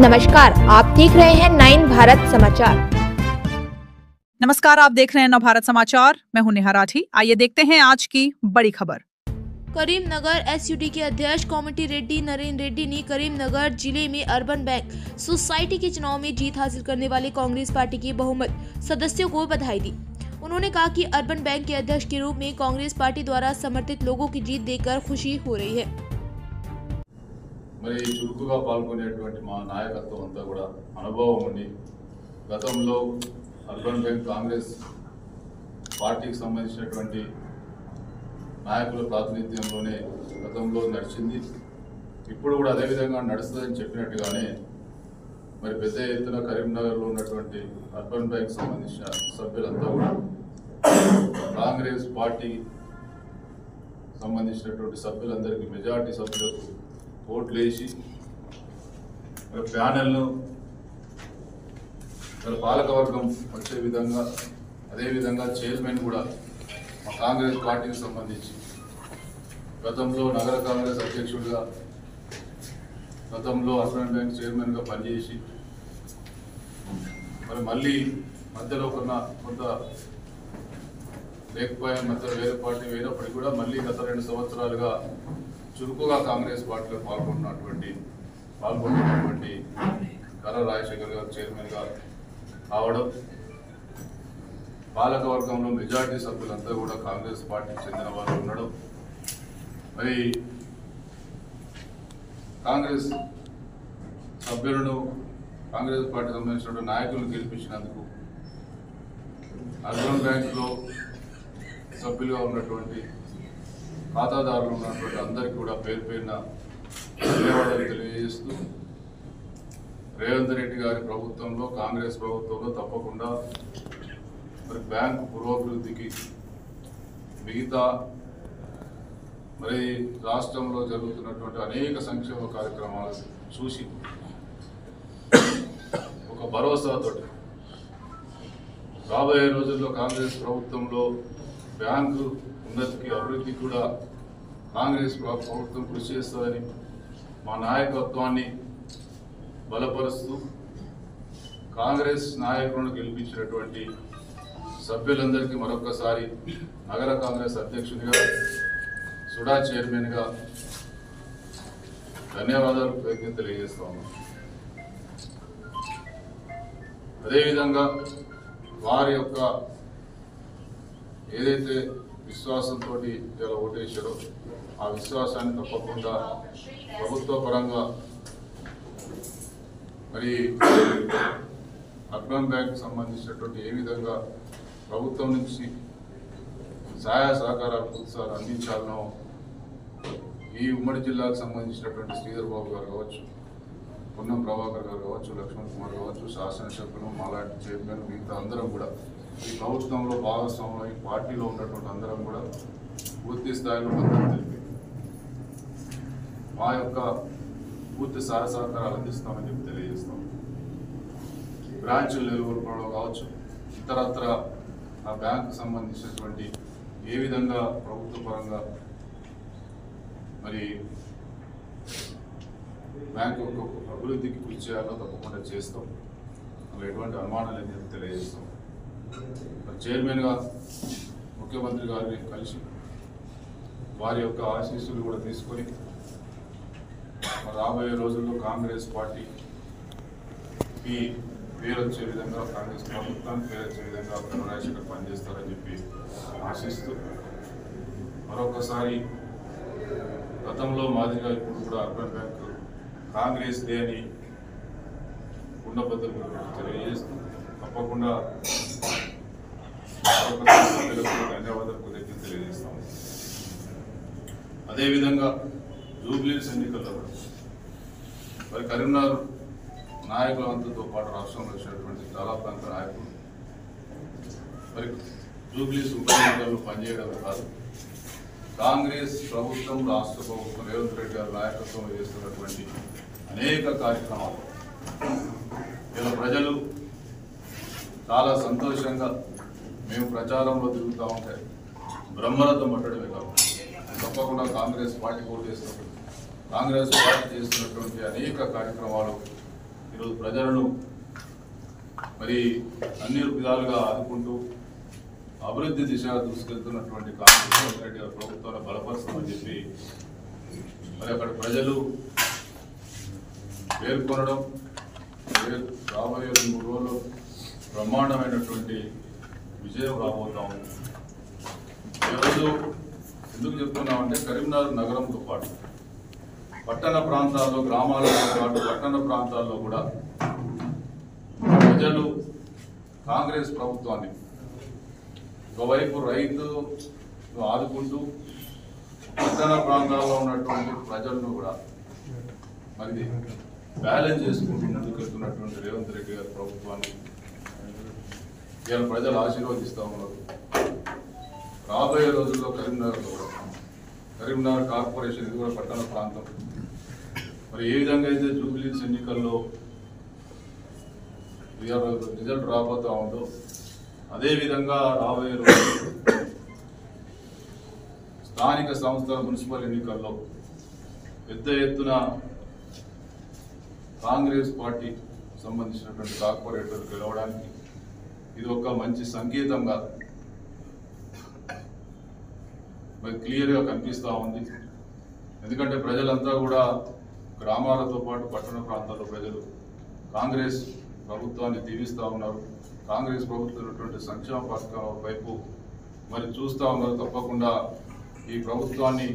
नमस्कार, आप देख रहे हैं 9 भारत समाचार। नमस्कार, आप देख रहे हैं नवभारत समाचार। मैं हूं नेहा राठी। आइए देखते हैं आज की बड़ी खबर। करीमनगर एसयूडी के अध्यक्ष कोमटी रेड्डी नरेंद्र रेड्डी ने करीमनगर जिले में अर्बन बैंक सोसाइटी के चुनाव में जीत हासिल करने वाले कांग्रेस पार्टी के बहुमत सदस्यों को बधाई दी। उन्होंने कहा कि अर्बन बैंक के अध्यक्ष के रूप में कांग्रेस पार्टी द्वारा समर्थित लोगों की जीत देखकर खुशी हो रही है। మరి చురుకుగా పాల్గొనేటువంటి మా నాయకత్వం అంతా కూడా అనుభవం ఉంది. గతంలో అర్బన్ బ్యాంక్ కాంగ్రెస్ పార్టీకి సంబంధించినటువంటి నాయకుల ప్రాతినిధ్యంలోనే గతంలో నడిచింది. ఇప్పుడు కూడా అదే విధంగా నడుస్తుందని చెప్పినట్టుగానే మరి పెద్ద ఎత్తున కరీంనగర్లో ఉన్నటువంటి అర్బన్ బ్యాంక్ సంబంధించిన సభ్యులంతా కూడా కాంగ్రెస్ పార్టీ సంబంధించినటువంటి సభ్యులందరికీ మెజార్టీ సభ్యులకు ఓట్లు వేసి ప్యానెల్ను పాలకవర్గం వచ్చే విధంగా అదేవిధంగా చైర్మన్ కూడా మా కాంగ్రెస్ పార్టీకి సంబంధించి గతంలో నగర కాంగ్రెస్ అధ్యక్షుడిగా గతంలో అర్బన్ బ్యాంక్ చైర్మన్గా పనిచేసి మరి మళ్ళీ మధ్యలో కొంత లేకపోయే మధ్య వేరే పార్టీ అయినప్పటికీ కూడా మళ్ళీ గత 2 సంవత్సరాలుగా చురుకుగా కాంగ్రెస్ పార్టీలో పాల్గొన్నటువంటి కర్ర రాజశేఖర్ గారు చైర్మన్గా కావడం, పాలకవర్గంలో మెజార్టీ సభ్యులంతా కూడా కాంగ్రెస్ పార్టీకి చెందిన వారు ఉండడం, మరి కాంగ్రెస్ సభ్యులను కాంగ్రెస్ పార్టీ సంబంధించిన నాయకులను గెలిపించినందుకు అర్బన్ బ్యాంకులో సభ్యులుగా ఉన్నటువంటి ఖాతాదారులు ఉన్నటువంటి అందరికీ కూడా పేరు పేరున ధన్యవాదాలు తెలియజేస్తూ రేవంత్ రెడ్డి గారి ప్రభుత్వంలో కాంగ్రెస్ ప్రభుత్వంలో తప్పకుండా మరి బ్యాంకు పురోభివృద్ధికి మిగతా మరి రాష్ట్రంలో జరుగుతున్నటువంటి అనేక సంక్షేమ కార్యక్రమాలు చూసి ఒక భరోసాతో రాబోయే రోజుల్లో కాంగ్రెస్ ప్రభుత్వంలో బ్యాంకు ఉన్నతికి అభివృద్ధి కూడా కాంగ్రెస్ ప్రభుత్వం కృషి చేస్తుందని మా నాయకత్వాన్ని బలపరుస్తూ కాంగ్రెస్ నాయకులను గెలిపించినటువంటి సభ్యులందరికీ మరొకసారి నగర కాంగ్రెస్ అధ్యక్షునిగా సుడా చైర్మన్గా ధన్యవాదాలు తెలియజేస్తా ఉన్నాం. అదేవిధంగా వారి యొక్క ఏదైతే విశ్వాసంతో ఇలా ఓటేశారో ఆ విశ్వాసాన్ని తప్పకుండా ప్రభుత్వ పరంగా మరి అర్బన్ బ్యాంక్ సంబంధించినటువంటి ఏ విధంగా ప్రభుత్వం నుంచి సహాయ సహకారాలు ప్రోత్సాహాలు అందించాలనో ఈ ఉమ్మడి జిల్లాకు సంబంధించినటువంటి శ్రీధర్ బాబు గారు కావచ్చు, పొన్నం ప్రభాకర్ గారు కావచ్చు, లక్ష్మణ్ కుమార్ కావచ్చు, శాసనసభ్యులు మాలాంటి చైర్మన్ మిగతా అందరం కూడా ఈ ప్రభుత్వంలో భాగస్వామ్యం ఈ పార్టీలో ఉన్నటువంటి అందరం కూడా పూర్తి స్థాయిలో మద్దతు తెలిపి మా యొక్క పూర్తి సహాయ సహకారాలు అందిస్తామని చెప్పి తెలియజేస్తాం. బ్రాంచులు నెలకొల్పడంలో కావచ్చు, ఇతరత్ర ఆ బ్యాంకు సంబంధించినటువంటి ఏ విధంగా ప్రభుత్వ పరంగా మరి బ్యాంకు యొక్క అభివృద్ధికి కృషి చేయాలో తప్పకుండా చేస్తాం. అలా ఎటువంటి అనుమానాలు అని చెప్పి తెలియజేస్తాం. చైర్మన్గా ముఖ్యమంత్రి గారిని కలిసి వారి యొక్క ఆశీస్సులు కూడా తీసుకొని రాబోయే రోజుల్లో కాంగ్రెస్ పార్టీకి పేరు వచ్చే విధంగా కాంగ్రెస్ ప్రభుత్వానికి పేరు వచ్చే విధంగా రాజశేఖర్ పనిచేస్తారని చెప్పి ఆశిస్తూ మరొకసారి గతంలో మాదిరిగా ఇప్పుడు కూడా అర్బన్ బ్యాంక్ కాంగ్రెస్ డే అని ఉండబద్దలు తెలియజేస్తూ తప్పకుండా ధన్యవాదాలు తెలియజేస్తాం. అదేవిధంగా జూబ్లీస్ ఎన్నికల్లో మరి కరీంనగర్ నాయకులంతతో పాటు రాష్ట్రంలో వచ్చినటువంటి చాలా ప్రాంత నాయకులు మరి జూబ్లీస్ ఉప ఎన్నికల్లో పనిచేయడం కాదు, కాంగ్రెస్ ప్రభుత్వం రాష్ట్ర ప్రభుత్వం రేవంత్ రెడ్డి గారి నాయకత్వంలో చేస్తున్నటువంటి అనేక కార్యక్రమాలు ఇలా ప్రజలు చాలా సంతోషంగా మేము ప్రచారంలో తిరుగుతూ ఉంటే బ్రహ్మరథం పట్టడమే కాదు, తప్పకుండా కాంగ్రెస్ పార్టీ ఓటు చేస్తున్నప్పుడు కాంగ్రెస్ పార్టీ చేస్తున్నటువంటి అనేక కార్యక్రమాలు ఈరోజు ప్రజలను మరి అన్ని విధాలుగా ఆదుకుంటూ అభివృద్ధి దిశగా దూసుకెళ్తున్నటువంటి కాంగ్రెస్ రెడ్డి గారి ప్రభుత్వాన్ని బలపరుస్తామని చెప్పి మరి అక్కడ ప్రజలు పేర్కొనడం రాబోయే 3 రోజులు బ్రహ్మాండమైనటువంటి విజయం రాబోతా ఉంది. ఈరోజు ఎందుకు చెప్తున్నామంటే కరీంనగర్ నగరంతో పాటు పట్టణ ప్రాంతాల్లో, గ్రామాలతో పాటు పట్టణ ప్రాంతాల్లో కూడా ప్రజలు కాంగ్రెస్ ప్రభుత్వాన్ని ఒకవైపు రైతు ఆదుకుంటూ పట్టణ ప్రాంతాల్లో ఉన్నటువంటి ప్రజలను కూడా మరి బ్యాలెన్స్ చేసుకుంటూ ముందుకెళ్తున్నటువంటి రేవంత్ రెడ్డి గారి ప్రభుత్వాన్ని ఇవాళ ప్రజలు ఆశీర్వదిస్తూ ఉన్నారు. రాబోయే రోజుల్లో కరీంనగర్ కార్పొరేషన్ ఇది కూడా పట్టణ ప్రాంతం. మరి ఏ విధంగా అయితే జూబ్లీస్ ఎన్నికల్లో రిజల్ట్ రాబోతా ఉందో అదేవిధంగా రాబోయే రోజుల్లో స్థానిక సంస్థల మున్సిపల్ ఎన్నికల్లో పెద్ద ఎత్తున కాంగ్రెస్ పార్టీ సంబంధించినటువంటి కార్పొరేటర్ గెలవడానికి ఇది ఒక మంచి సంకేతంగా మరి క్లియర్గా కనిపిస్తూ ఉంది. ఎందుకంటే ప్రజలంతా కూడా గ్రామాలతో పాటు పట్టణ ప్రాంతాల్లో ప్రజలు కాంగ్రెస్ ప్రభుత్వాన్ని దీవిస్తూ ఉన్నారు. కాంగ్రెస్ ప్రభుత్వం సంక్షేమ పథకాల వైపు మరి చూస్తూ ఉన్నారు. తప్పకుండా ఈ ప్రభుత్వాన్ని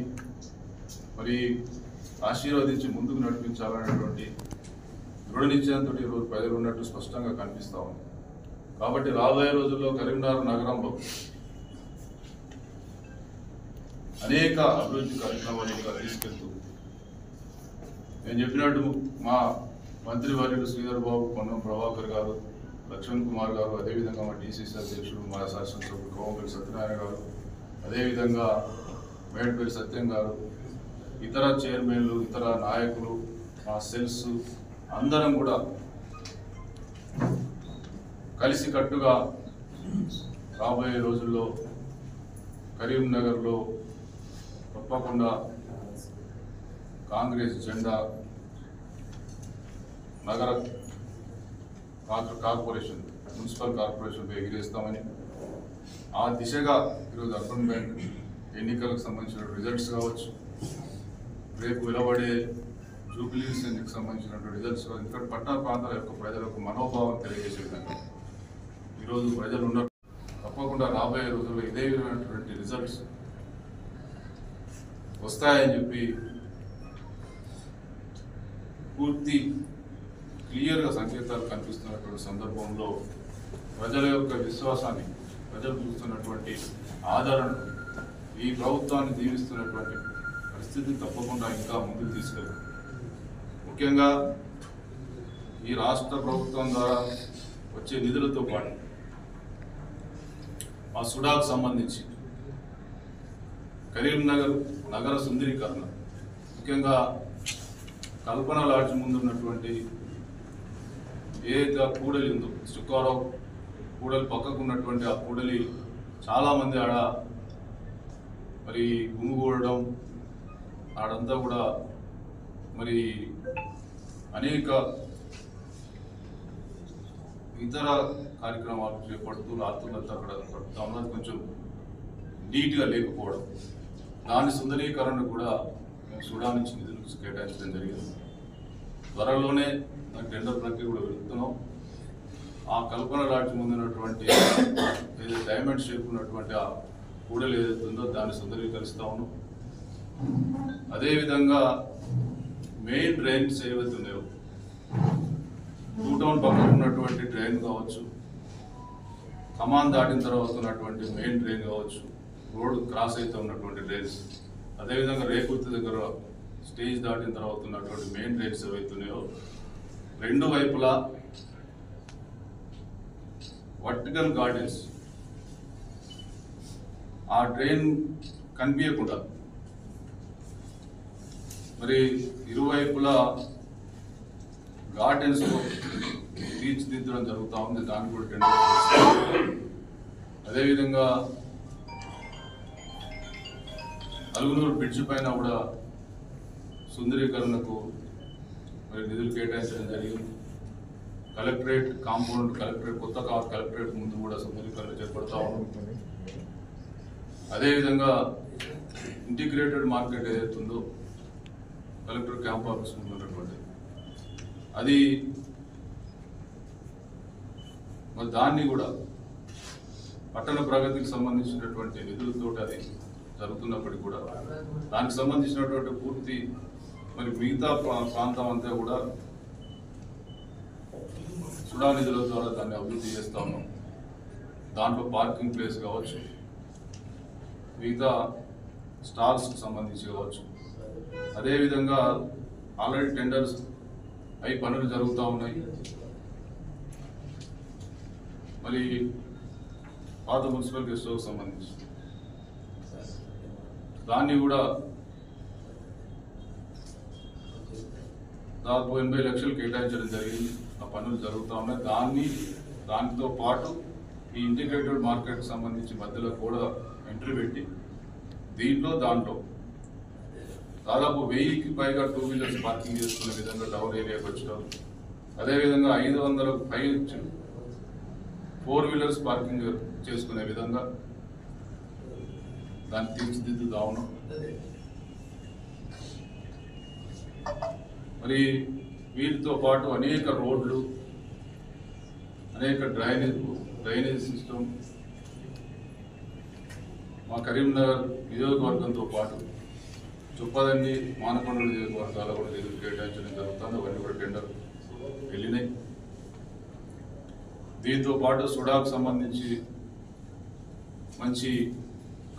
మరి ఆశీర్వదించి ముందుకు నడిపించాలనేటువంటి దృఢ నిశ్చయంతో ఈరోజు ప్రజలు ఉన్నట్టు స్పష్టంగా కనిపిస్తూ ఉంది. కాబట్టి రాబోయే రోజుల్లో కరీంనగర్ నగరంలో అనేక అభివృద్ధి కార్యక్రమాలు ఇంకా తీసుకెళ్తూ నేను చెప్పినట్టు మా మంత్రివర్యుడు శ్రీధర్ బాబు, పొన్నం ప్రభాకర్ గారు, లక్ష్మణ్ కుమార్ గారు, అదేవిధంగా మా DCC అధ్యక్షుడు మా శాసనసభ్యుడు కోమపల్లి సత్యనారాయణ గారు, అదేవిధంగా మేడపల్లి సత్యం గారు, ఇతర చైర్మన్లు, ఇతర నాయకులు, మా సెల్స్ అందరం కూడా కలిసికట్టుగా రాబోయే రోజుల్లో కరీంనగర్లో తప్పకుండా కాంగ్రెస్ జెండా నగర కార్పొరేషన్, మున్సిపల్ కార్పొరేషన్ ఎగిరేస్తామని, ఆ దిశగా ఈరోజు అర్బన్ బ్యాంక్ ఎన్నికలకు సంబంధించిన రిజల్ట్స్ కావచ్చు, రేపు వెలువడే జూబ్లీస్ ఎన్నికలకు సంబంధించినటువంటి రిజల్ట్స్ కావచ్చు, ఇక్కడ పట్టణ ప్రాంతాల యొక్క ప్రజల యొక్క మనోభావం తెలియజేసే విధంగా ఈరోజు ప్రజలు ఉన్నారు. తప్పకుండా రాబోయే రోజుల్లో ఇదే విధమైనటువంటి రిజల్ట్స్ వస్తాయని చెప్పి పూర్తి క్లియర్గా సంకేతాలు కనిపిస్తున్నటువంటి సందర్భంలో ప్రజల యొక్క విశ్వాసాన్ని, ప్రజలు చూస్తున్నటువంటి ఆదరణ, ఈ ప్రభుత్వాన్ని దీవిస్తున్నటువంటి పరిస్థితి తప్పకుండా ఇంకా ముందుకు తీసుకెళ్తారు. ముఖ్యంగా ఈ రాష్ట్ర ప్రభుత్వం ద్వారా వచ్చే నిధులతో పాటు ఆ సుడాకు సంబంధించి కరీంనగర్ నగర సుందరీకరణ, ముఖ్యంగా కల్పన లాడ్జ్ ముందు ఉన్నటువంటి ఏదైతే కూడలి ఉందో చుక్కారావు కూడలి పక్కకు ఉన్నటువంటి ఆ కూడలి చాలామంది ఆడ మరి గుమిగూడడం, ఆడంతా కూడా మరి అనేక ఇతర కార్యక్రమాలు చేపడుతూ రాత్రులంతా అక్కడ గడుపుతా ఉన్నది, కొంచెం నీట్గా లేకపోవడం, దాని సుందరీకరణ కూడా మేము సుడా నుంచి నిధులు కేటాయించడం జరిగింది. త్వరలోనే టెండర్ ప్రక్రియ కూడా వెళ్తున్నాం. ఆ కల్పన లాడ్జ్ ముందున్నటువంటి ఏదైతే డైమండ్ షేప్ ఉన్నటువంటి ఆ కూడలు ఏదైతే ఉందో దాన్ని సుందరీకరిస్తా ఉన్నాం. అదేవిధంగా మెయిన్ డ్రైన్స్ ఏవైతే ఉన్నాయో, 2 టౌన్ పక్కన ఉన్నటువంటి డ్రైన్ కావచ్చు, కమాన్ దాటిన తర్వాత ఉన్నటువంటి మెయిన్ డ్రైన్ కావచ్చు, రోడ్ క్రాస్ అయితే ఉన్నటువంటి డ్రైన్స్, అదేవిధంగా రేకుర్తి దగ్గర స్టేజ్ దాటిన తర్వాత ఉన్నటువంటి మెయిన్ డ్రైన్స్ ఏవైతున్నాయో 2 వైపులా వర్టికల్ గార్డెన్స్, ఆ డ్రైన్ కనిపించకుండా మరి ఇరువైపులా గార్డెన్స్ తీర్చిదిద్దడం జరుగుతూ ఉంది. దాన్ని కూడా టెండర్. అదేవిధంగా అలుగునూరు బ్రిడ్జ్ పైన కూడా సుందరీకరణకు మరి నిధులు కేటాయించడం జరిగింది. కలెక్టరేట్ కాంపౌండ్, కలెక్టరేట్ కొత్త కలెక్టరేట్ ముందు కూడా సుందరీకరణ చేపడతా ఉన్నాం. అదేవిధంగా ఇంటిగ్రేటెడ్ మార్కెట్ ఏదైతే ఉందో కలెక్టర్ క్యాంప్ ఆఫీస్ ముందు ఉన్నటువంటి అది మరి దాన్ని కూడా పట్టణ ప్రగతికి సంబంధించినటువంటి నిధులతో అది జరుగుతున్నప్పటికీ కూడా దానికి సంబంధించినటువంటి పూర్తి మరి మిగతా ప్రాంతం అంతా కూడా సుడా నిధుల ద్వారా దాన్ని అభివృద్ధి చేస్తా ఉన్నాం. దాంట్లో పార్కింగ్ ప్లేస్ కావచ్చు, మిగతా స్టాల్స్కి సంబంధించి కావచ్చు, అదేవిధంగా ఆల్రెడీ టెండర్స్ అవి పనులు జరుగుతూ ఉన్నాయి. మరి పాత మున్సిపల్ గెస్ట్ హౌస్ సంబంధించి దాన్ని కూడా దాదాపు 80 లక్షలు కేటాయించడం జరిగింది. ఆ పనులు జరుగుతూ ఉన్నాయి. దానితో పాటు ఈ ఇంటిగ్రేటెడ్ మార్కెట్కి సంబంధించి మధ్యలో కూడా ఎంట్రీ పెట్టి దాంట్లో దాదాపు 1000కి పైగా 2 వీలర్స్ పార్కింగ్ చేసుకునే విధంగా టవర్ ఏరియాకి వచ్చాం. అదేవిధంగా 500కు పైగా 4 వీలర్స్ పార్కింగ్ చేసుకునే విధంగా దాన్ని తీర్చిదిద్దుతా ఉన్నాం. మరి వీటితో పాటు అనేక రోడ్లు, అనేక డ్రైనేజ్ సిస్టమ్ మా కరీంనగర్ నియోజకవర్గంతో పాటు చుప్పదండి, మానకొండ నియోజకవర్గాల కూడా నిధులు కేటాయించడం జరుగుతుంది. అవన్నీ కూడా టెండర్ వెళ్ళినాయి. దీంతో పాటు సుడాకు సంబంధించి మంచి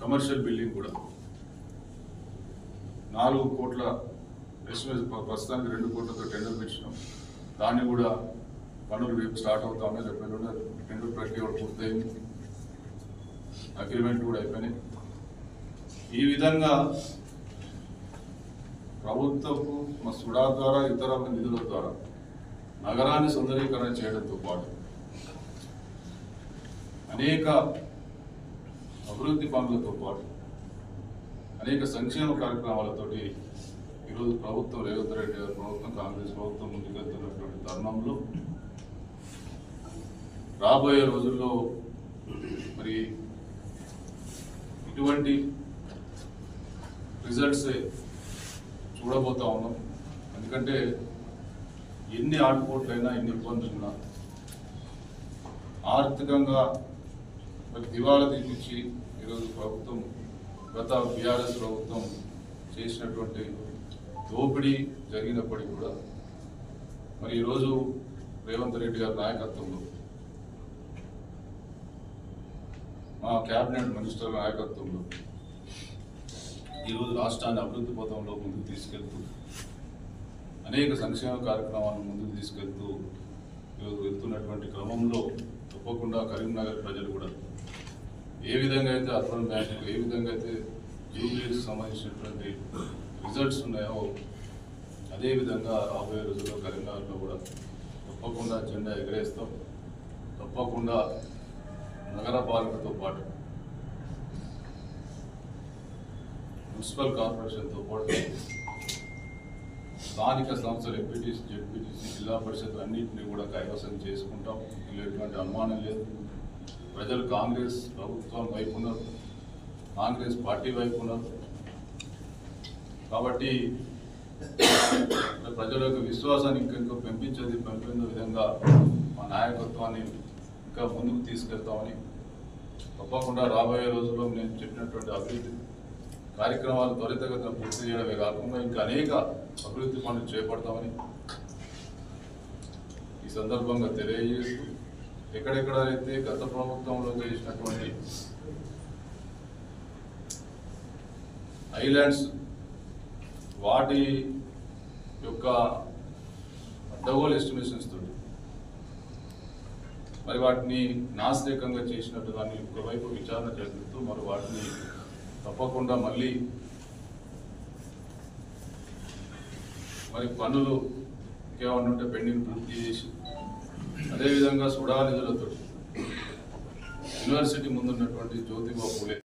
కమర్షియల్ బిల్డింగ్ కూడా 4 కోట్ల ఎస్టిమేట్, ప్రస్తుతానికి 2 కోట్లతో టెండర్ పెట్టినాం. దాన్ని కూడా పనులు రేపు స్టార్ట్ అవుతా ఉన్నాయి. రేపు టెండర్ ప్రక్రియ కూడా పూర్తయింది, అగ్రిమెంట్ కూడా అయిపోయినాయి. ఈ విధంగా ప్రభుత్వపు మా సుడా ద్వారా ఇతర నిధుల ద్వారా నగరాన్ని సుందరీకరణ చేయడంతో పాటు అనేక అభివృద్ధి పనులతో పాటు అనేక సంక్షేమ కార్యక్రమాలతోటి ఈరోజు ప్రభుత్వం, రేవంత్ రెడ్డి గారి ప్రభుత్వం, కాంగ్రెస్ ప్రభుత్వం ముందుకెళ్తున్నటువంటి తరుణంలో రాబోయే రోజుల్లో మరి ఇటువంటి రిజల్ట్స్ చూడబోతా ఉన్నాం. ఎందుకంటే ఎన్ని ఆటుపోట్లైనా, ఎన్ని ఇబ్బందులున్నా ఆర్థికంగా మరి దివాలా తీపించి ఈరోజు ప్రభుత్వం, గత బీఆర్ఎస్ ప్రభుత్వం చేసినటువంటి దోపిడీ జరిగినప్పటికీ కూడా మరి ఈరోజు రేవంత్ రెడ్డి గారి నాయకత్వంలో, మా క్యాబినెట్ మినిస్టర్ నాయకత్వంలో ఈరోజు రాష్ట్రాన్ని అభివృద్ధి పథంలో ముందుకు తీసుకెళ్తూ అనేక సంక్షేమ కార్యక్రమాలను ముందుకు తీసుకెళ్తూ ఈరోజు వెళ్తున్నటువంటి క్రమంలో తప్పకుండా కరీంనగర్ ప్రజలు కూడా ఏ విధంగా అయితే అర్బన్ బ్యాంక్, ఏ విధంగా అయితే జూబ్లీకి సంబంధించినటువంటి రిజల్ట్స్ ఉన్నాయో అదేవిధంగా రాబోయే రోజుల్లో కరీంనగర్లో కూడా తప్పకుండా జెండా ఎగరేస్తాం. తప్పకుండా నగర పాలనతో పాటు మున్సిపల్ కార్పొరేషన్తో పాటు స్థానిక సంస్థలు, ఎంపీటీసీ, జెడ్పీటీసీ, జిల్లా పరిషత్ అన్నింటినీ కూడా కైవసం చేసుకుంటాం. ఇందులో ఎటువంటి అనుమానం లేదు. ప్రజలు కాంగ్రెస్ ప్రభుత్వం వైపు ఉన్నారు, కాంగ్రెస్ పార్టీ వైపు ఉన్నారు. కాబట్టి ప్రజల యొక్క విశ్వాసాన్ని ఇంకెంతో పెంపొందే విధంగా మా నాయకత్వాన్ని ఇంకా ముందుకు తీసుకెళ్తామని, తప్పకుండా రాబోయే రోజుల్లో నేను చెప్పినటువంటి అభివృద్ధి కార్యక్రమాలు త్వరితగతిన పూర్తి చేయడమే కాకుండా ఇంకా అనేక అభివృద్ధి పనులు చేపడతామని ఈ సందర్భంగా తెలియజేస్తూ, ఎక్కడెక్కడైతే గత ప్రభుత్వంలో చేసినటువంటి ఐలాండ్స్ వాటి యొక్క అడ్డగోలు ఎస్టిమేషన్స్ తోటి మరి వాటిని నాశనకంగా చేసినట్టు దాన్ని ఒకవైపు విచారణ చేస్తూ మరి వాటిని తప్పకుండా మళ్ళీ మరి పనులు ఇంకేమన్నా ఉంటే పెండింగ్ పూర్తి చేసి, అదేవిధంగా సుడా నిధులతో యూనివర్సిటీ ముందున్నటువంటి జ్యోతిబా పూలే